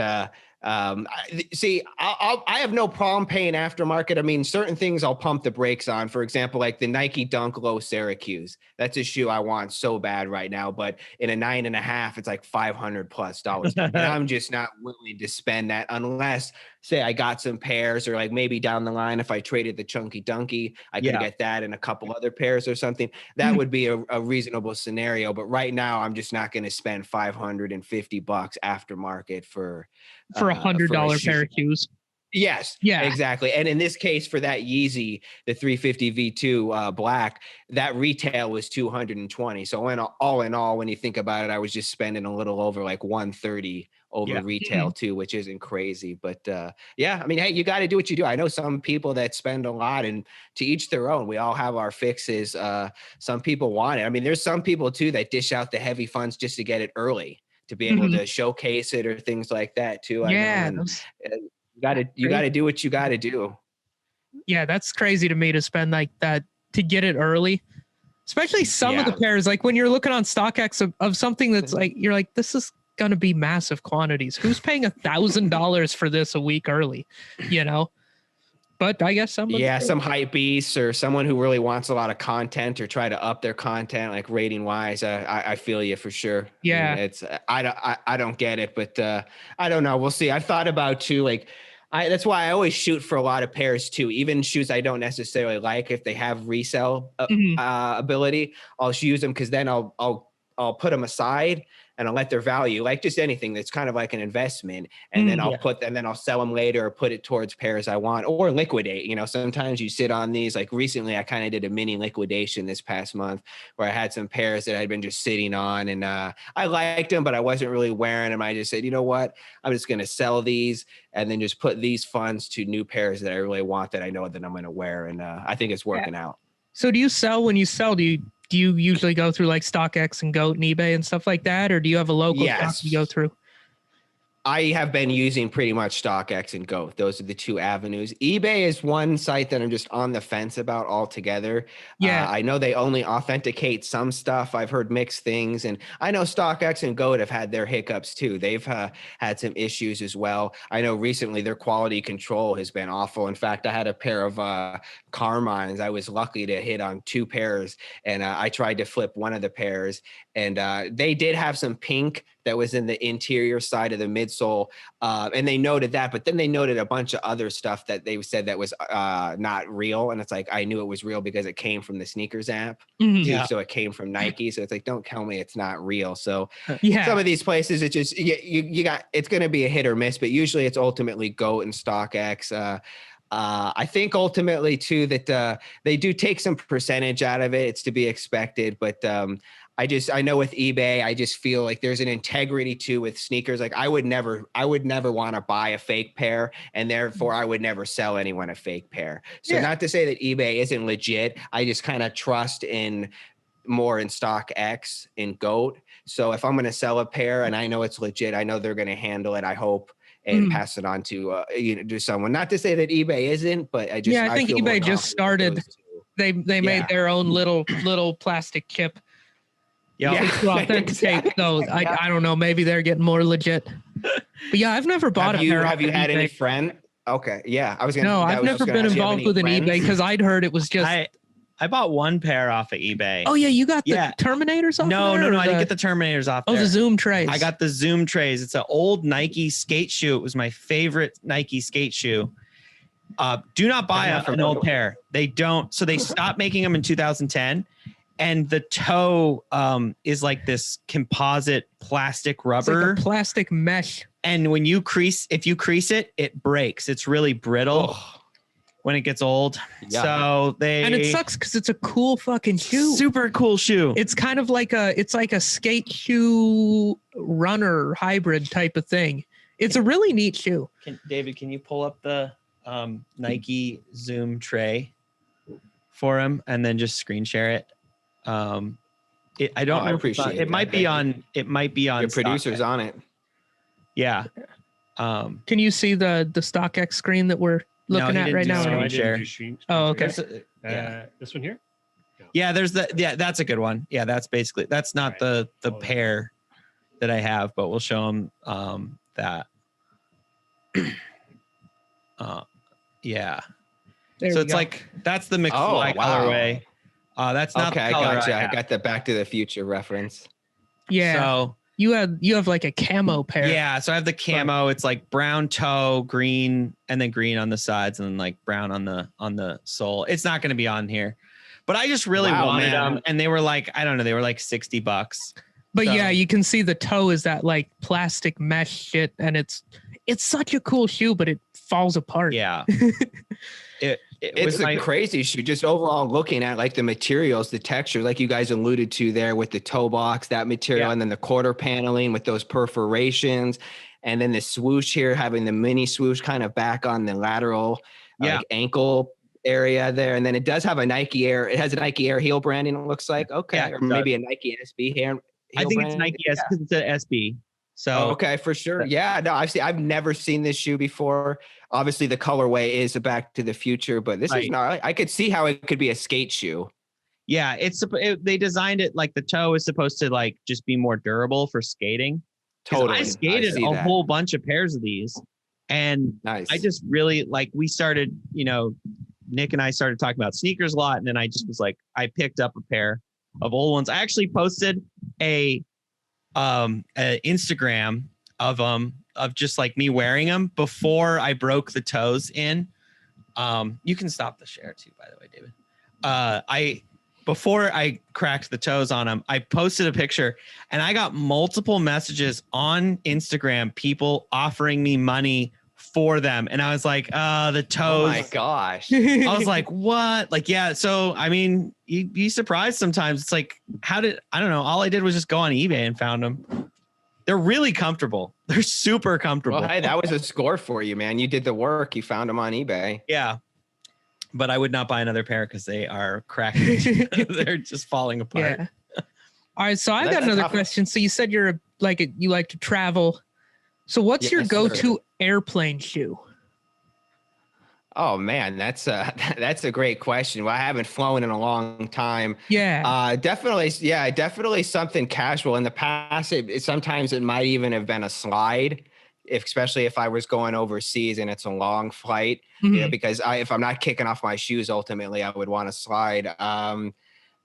see, I have no problem paying aftermarket. I mean, certain things I'll pump the brakes on. For example, like the Nike Dunk Low Syracuse. That's a shoe I want so bad right now, but in a 9.5, it's like $500+. And I'm just not willing to spend that unless, say, I got some pairs, or like maybe down the line, if I traded the Chunky Dunky, I could get that and a couple other pairs or something. That would be a reasonable scenario. But right now, I'm just not going to spend $550 aftermarket for $100 pair of shoes. Yes. Yeah. Exactly. And in this case, for that Yeezy, the 350 V2 black, that retail was $220. So all in all, when you think about it, I was just spending a little over like $130 over retail too, which isn't crazy. But yeah, I mean, hey, you got to do what you do. I know some people that spend a lot, and to each their own. We all have our fixes. Some people want it. I mean, there's some people too that dish out the heavy funds just to get it early, to be able to showcase it or things like that too. I know. And you gotta do what you gotta do. Yeah, that's crazy to me to spend like that to get it early. Especially some of the pairs, like when you're looking on StockX of something that's like, you're like, this is gonna be massive quantities. Who's paying $1,000 for this a week early? You know? But I guess some hype beast or someone who really wants a lot of content or try to up their content, like rating wise. I feel you for sure. Yeah, I mean, I don't get it, but I don't know. We'll see. I thought about too, like that's why I always shoot for a lot of pairs too. Even shoes I don't necessarily like, if they have resale ability, I'll use them because then I'll put them aside and I'll let their value, like just anything that's kind of like an investment. And then I'll sell them later or put it towards pairs I want or liquidate. You know, sometimes you sit on these, like recently I kind of did a mini liquidation this past month where I had some pairs that I'd been just sitting on and I liked them, but I wasn't really wearing them. I just said, you know what, I'm just going to sell these and then just put these funds to new pairs that I really want that I know that I'm going to wear. And I think it's working out. So do you sell when you sell? Do you usually go through like StockX and GOAT and eBay and stuff like that? Or do you have a local stock you go through? I have been using pretty much StockX and GOAT. Those are the two avenues. eBay is one site that I'm just on the fence about altogether. Yeah. I know they only authenticate some stuff. I've heard mixed things. And I know StockX and GOAT have had their hiccups too. They've had some issues as well. I know recently their quality control has been awful. In fact, I had a pair of Carmines. I was lucky to hit on two pairs. And I tried to flip one of the pairs. And they did have some pink that was in the interior side of the midsole. And they noted that, but then they noted a bunch of other stuff that they said that was not real. And it's like, I knew it was real because it came from the sneakers app. So it came from Nike. So it's like, don't tell me it's not real. So some of these places, it's just, you got, it's going to be a hit or miss, but usually it's ultimately GOAT and StockX. I think ultimately too, that they do take some percentage out of it. It's to be expected, but I know with eBay, I just feel like there's an integrity too with sneakers. Like I would never want to buy a fake pair, and therefore I would never sell anyone a fake pair. So not to say that eBay isn't legit. I just kind of trust more in StockX and GOAT. So if I'm going to sell a pair and I know it's legit, I know they're going to handle it, I hope, and pass it on to to someone. Not to say that eBay isn't, but I think eBay just started. They made their own little plastic chip. To authenticate. So I don't know. Maybe they're getting more legit. But yeah, I've never bought a pair. Have you had any friend? Okay. Yeah. I was gonna. No, that I've was never just gonna been ask, do you have involved any with an friends? eBay because I'd heard it was just. I bought one pair off of eBay. Oh yeah, you got the Yeah. Terminators off. No, there, no, no. or I didn't get the Terminators off. Oh, there. the Zoom trays. I got the Zoom trays. It's an old Nike skate shoe. It was my favorite Nike skate shoe. Do not buy an old pair. They don't. So they stopped making them in 2010. And the toe is like this composite plastic rubber. It's like a plastic mesh. And when you if you crease it, it breaks. It's really brittle when it gets old. Yeah. So and it sucks because it's a cool fucking shoe. Super cool shoe. It's kind of like it's like a skate shoe runner hybrid type of thing. It's a really neat shoe. David, can you pull up the Nike Zoom tray for him and then just screen share it? I don't know. I appreciate it. Might be on. It might be on. Your producer's on it. Yeah. Can you see the StockX screen that we're looking at right now? No, Share. Oh, okay. This one here. Yeah, there's that's a good one. Yeah, that's not the pair that I have, but we'll show them that. Yeah. So it's like that's the McFly colorway. That's not okay. The color I gotcha. I got the Back to the Future reference. Yeah. So you have like a camo pair. Yeah. So I have the camo. It's like brown toe, green, and then green on the sides, and then like brown on the sole. It's not going to be on here, but I just really wanted them, and they were like, I don't know, they were like $60. But yeah, you can see the toe is that like plastic mesh shit, and it's such a cool shoe, but it falls apart. Yeah. It's a crazy shoe. Just overall looking at like the materials, the texture, like you guys alluded to there with the toe box, that material, and then the quarter paneling with those perforations, and then the swoosh here, having the mini swoosh kind of back on the lateral ankle area there. And then it does have a Nike Air. It has a Nike Air heel branding, it looks like. Okay. Or maybe a Nike SB here. I think it's Nike S because it's an SB. So okay, for sure. Yeah, no, I've never seen this shoe before. Obviously, the colorway is a Back to the Future, but this is not. I could see how it could be a skate shoe. Yeah, they designed it like the toe is supposed to like just be more durable for skating. Totally, I skated a whole bunch of pairs of these, and I just really like. We started, Nick and I started talking about sneakers a lot, and then I just was like, I picked up a pair of old ones. I actually posted a Instagram of just like me wearing them before I broke the toes in. You can stop the share too, by the way, David. Before I cracked the toes on them, I posted a picture and I got multiple messages on Instagram, people offering me money for them. And I was like, the toes. Oh my gosh. I was like, what? Like, yeah. So, I mean, you'd be surprised sometimes. It's like, I don't know. All I did was just go on eBay and found them. They're really comfortable. They're super comfortable. Well, hey, that was a score for you, man. You did the work. You found them on eBay. Yeah. But I would not buy another pair because they are cracking. They're just falling apart. Yeah. All right. So I got another question. So you said you like to travel. So what's your go-to airplane shoe? Oh man, that's a great question. Well, I haven't flown in a long time. Yeah. Definitely something casual. In the past, sometimes it might even have been a slide, especially if I was going overseas and it's a long flight. Because if I'm not kicking off my shoes, ultimately I would want to slide.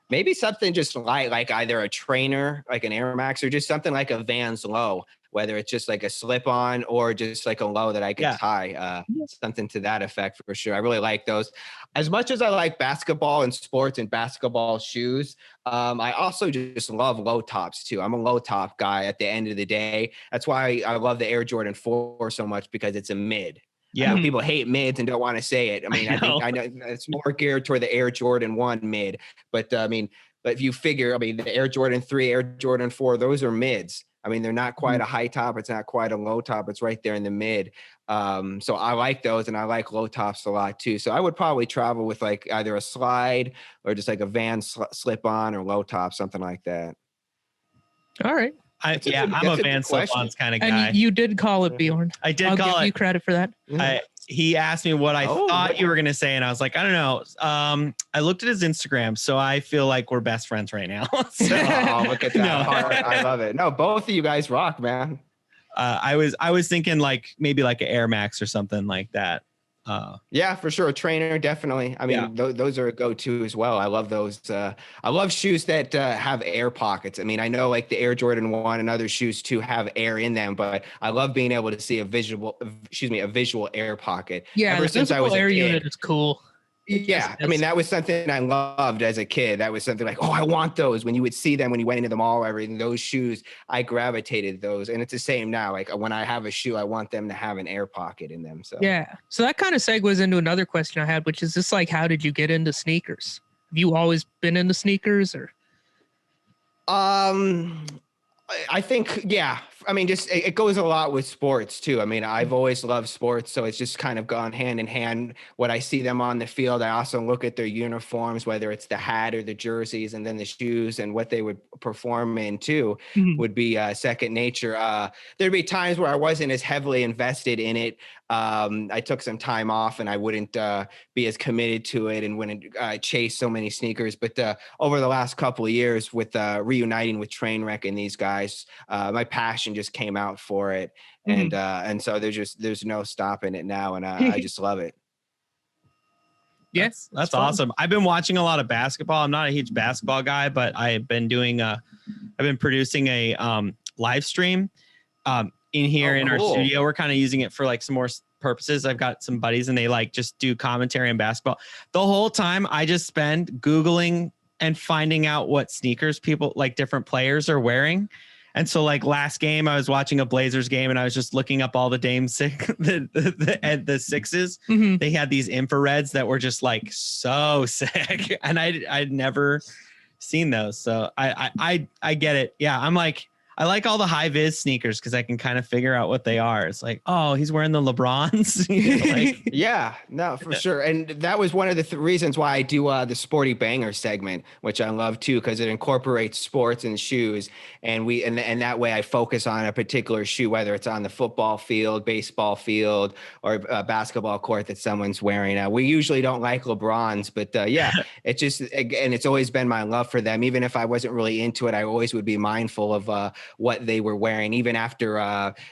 Maybe something just light, like either a trainer, like an Air Max, or just something like a Vans Low, whether it's just like a slip-on or just like a low that I can tie, something to that effect for sure. I really like those. As much as I like basketball and sports and basketball shoes, I also just love low tops too. I'm a low top guy at the end of the day. That's why I love the Air Jordan 4 so much, because it's a mid. Yeah, people hate mids and don't want to say it. I mean, I know it's more geared toward the Air Jordan 1 mid, but but if you figure, the Air Jordan 3, Air Jordan 4, those are mids. I mean, they're not quite a high top. It's not quite a low top. It's right there in the mid. So I like those, and I like low tops a lot too. So I would probably travel with like either a slide or just like a Vans slip on or low top, something like that. All right. I'm a Vans slip-ons kind of guy. And you did call it, Bjorn. I did I'll call give it. you credit for that. He asked me what I thought you were going to say, and I was like, I don't know. I looked at his Instagram, so I feel like we're best friends right now. So, look at that. I love it. No, both of you guys rock, man. I was thinking like maybe like an Air Max or something like that. Yeah, for sure. Trainer, definitely. I mean, those are a go-to as well. I love those. I love shoes that have air pockets. I mean, I know like the Air Jordan 1 and other shoes too have air in them, but I love being able to see a visual air pocket. Yeah, Ever since I was air a kid. unit is cool. Yeah, I mean, that was something I loved as a kid. That was something like, oh, I want those. When you would see them, when you went into the mall or everything, those shoes, I gravitated those. And it's the same now. Like when I have a shoe, I want them to have an air pocket in them. So yeah. So that kind of segues into another question I had, which is just like, how did you get into sneakers? Have you always been into sneakers or? I think, yeah. I mean, just it goes a lot with sports too. I mean, I've always loved sports, so it's just kind of gone hand in hand. When I see them on the field, I also look at their uniforms, whether it's the hat or the jerseys, and then the shoes and what they would perform in too would be second nature. There'd be times where I wasn't as heavily invested in it. I took some time off and I wouldn't be as committed to it and wouldn't chase so many sneakers. But over the last couple of years with reuniting with Trainwreck and these guys, my passion just came out for it. And so there's no stopping it now. And I just love it. Yes, that's awesome. I've been watching a lot of basketball. I'm not a huge basketball guy, but I've been producing a live stream in here in our studio. We're kind of using it for like some more purposes. I've got some buddies and they like just do commentary on basketball. The whole time I just spend Googling and finding out what sneakers people like different players are wearing. And so like last game, I was watching a Blazers game and I was just looking up all the Dame the sixes. They had these infrareds that were just like so sick. And I'd never seen those. So I get it. Yeah. I'm like, I like all the high vis sneakers because I can kind of figure out what they are. It's like, oh, he's wearing the LeBrons. Yeah, no, for sure. And that was one of the reasons why I do the Sporty Banger segment, which I love too, because it incorporates sports and shoes. And and that way I focus on a particular shoe, whether it's on the football field, baseball field, or a basketball court that someone's wearing. We usually don't like LeBrons, but yeah, it's just, and it's always been my love for them. Even if I wasn't really into it, I always would be mindful of what they were wearing. Even after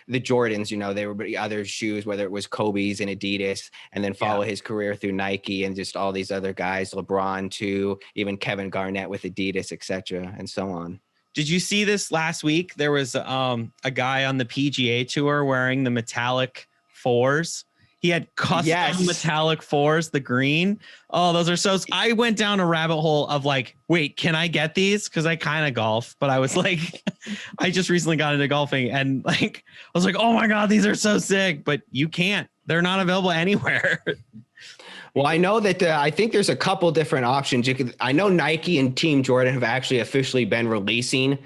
the Jordans, there were other shoes, whether it was Kobe's and Adidas, and then follow his career through Nike and just all these other guys, LeBron too, even Kevin Garnett with Adidas, etc., and so on. Did you see this last week? There was a guy on the PGA Tour wearing the metallic fours. He had custom metallic fours, the green. Oh, those are so. I went down a rabbit hole of like, wait, can I get these? Because I kind of golf, but I was like, I just recently got into golfing, and like, I was like, oh my god, these are so sick. But you can't. They're not available anywhere. Well, I know that I think there's a couple different options. I know Nike and Team Jordan have actually officially been releasing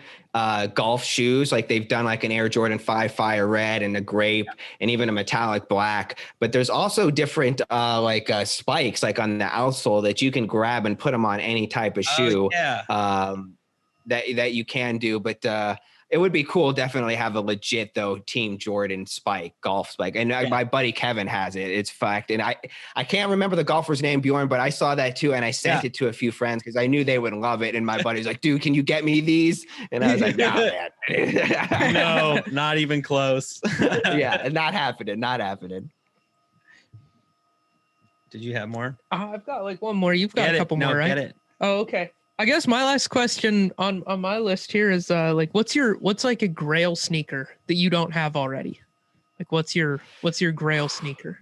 golf shoes. Like they've done like an Air Jordan 5 Fire Red and a grape and even a metallic black. But there's also different spikes like on the outsole that you can grab and put them on any type of shoe that you can do. But it would be cool, definitely have a legit though Team Jordan golf spike. And my buddy Kevin has it. It's fact. And I can't remember the golfer's name, Bjorn, but I saw that too. And I sent it to a few friends because I knew they would love it. And my buddy's like, dude, can you get me these? And I was like, nah, man. No, not even close. Yeah, not happening. Did you have more? I've got like one more. You've got a couple more, right? Get it. Oh, okay. I guess my last question on my list here is like, what's like a grail sneaker that you don't have already? Like, what's your grail sneaker?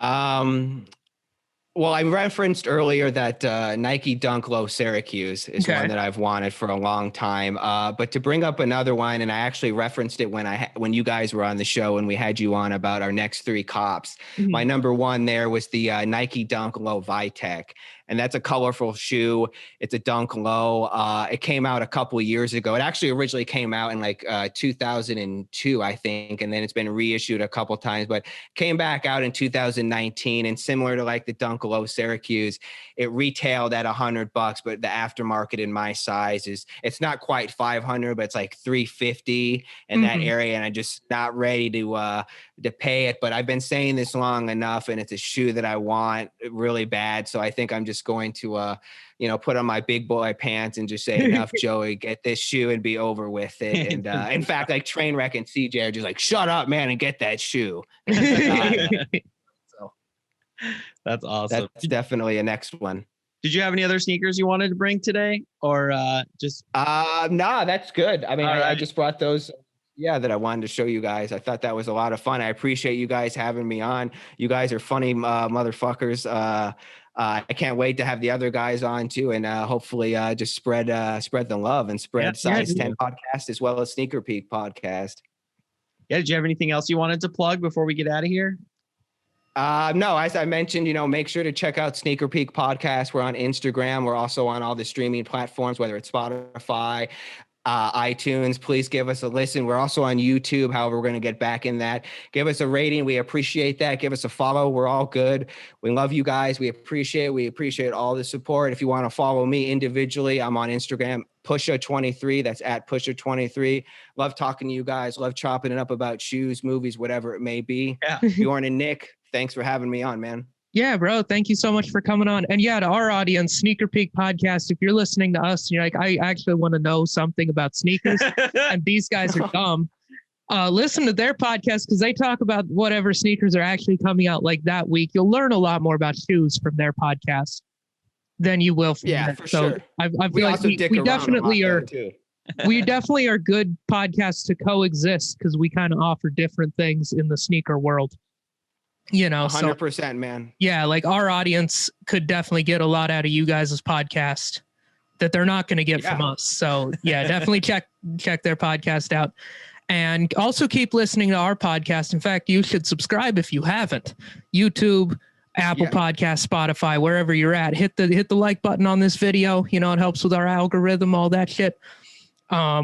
Well, I referenced earlier that Nike Dunk Low Syracuse is one that I've wanted for a long time. But to bring up another one, and I actually referenced it when you guys were on the show and we had you on about our next three cops. My number one there was the Nike Dunk Low Vitek. And that's a colorful shoe. It's a Dunk Low. It came out a couple of years ago. It actually originally came out in like 2002, I think. And then it's been reissued a couple of times, but came back out in 2019. And similar to like the Dunk Low Syracuse, it retailed at $100, but the aftermarket in my size it's not quite 500, but it's like 350 in that area. And I'm just not ready to pay it. But I've been saying this long enough, and it's a shoe that I want really bad. So I think I'm just going to put on my big boy pants and just say, enough, Joey, get this shoe and be over with it. And in fact, like Trainwreck and CJ are just like, shut up, man, and get that shoe. So That's awesome. That's definitely a next one. Did you have any other sneakers you wanted to bring today, or just? No, that's good. I mean, All right. I just brought those. Yeah, that I wanted to show you guys. I thought that was a lot of fun. I appreciate you guys having me on. You guys are funny motherfuckers. I can't wait to have the other guys on too, and hopefully just spread the love and spread Size 10 podcast as well as Sneaker Peek podcast. Yeah. Did you have anything else you wanted to plug before we get out of here? No, as I mentioned, make sure to check out Sneaker Peek podcast. We're on Instagram. We're also on all the streaming platforms, whether it's Spotify, iTunes. Please give us a listen. We're also on YouTube. However, we're going to get back in that. Give us a rating. We appreciate that. Give us a follow. We're all good. We love you guys. We appreciate all the support. If you want to follow me individually, I'm on Instagram, Pusha23. That's at Pusha23. Love talking to you guys. Love chopping it up about shoes, movies, whatever it may be. Yeah. Bjorn and Nick, thanks for having me on, man. Yeah, bro. Thank you so much for coming on. And yeah, to our audience, Sneaker Peek podcast, if you're listening to us and you're like, I actually want to know something about sneakers and these guys are dumb, listen to their podcast because they talk about whatever sneakers are actually coming out like that week. You'll learn a lot more about shoes from their podcast than you will from that. For sure. I feel like we definitely are. We definitely are good podcasts to coexist because we kind of offer different things in the sneaker world. 100%, man. Yeah, like our audience could definitely get a lot out of you guys' podcast that they're not going to get from us. So yeah, definitely check their podcast out. And also keep listening to our podcast. In fact, you should subscribe if you haven't. YouTube, Apple Podcast, Spotify, wherever you're at. Hit the like button on this video. It helps with our algorithm, all that shit.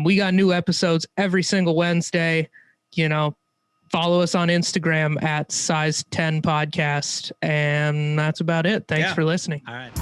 We got new episodes every single Wednesday. Follow us on Instagram at Size 10 Podcast. And that's about it. Thanks for listening. All right.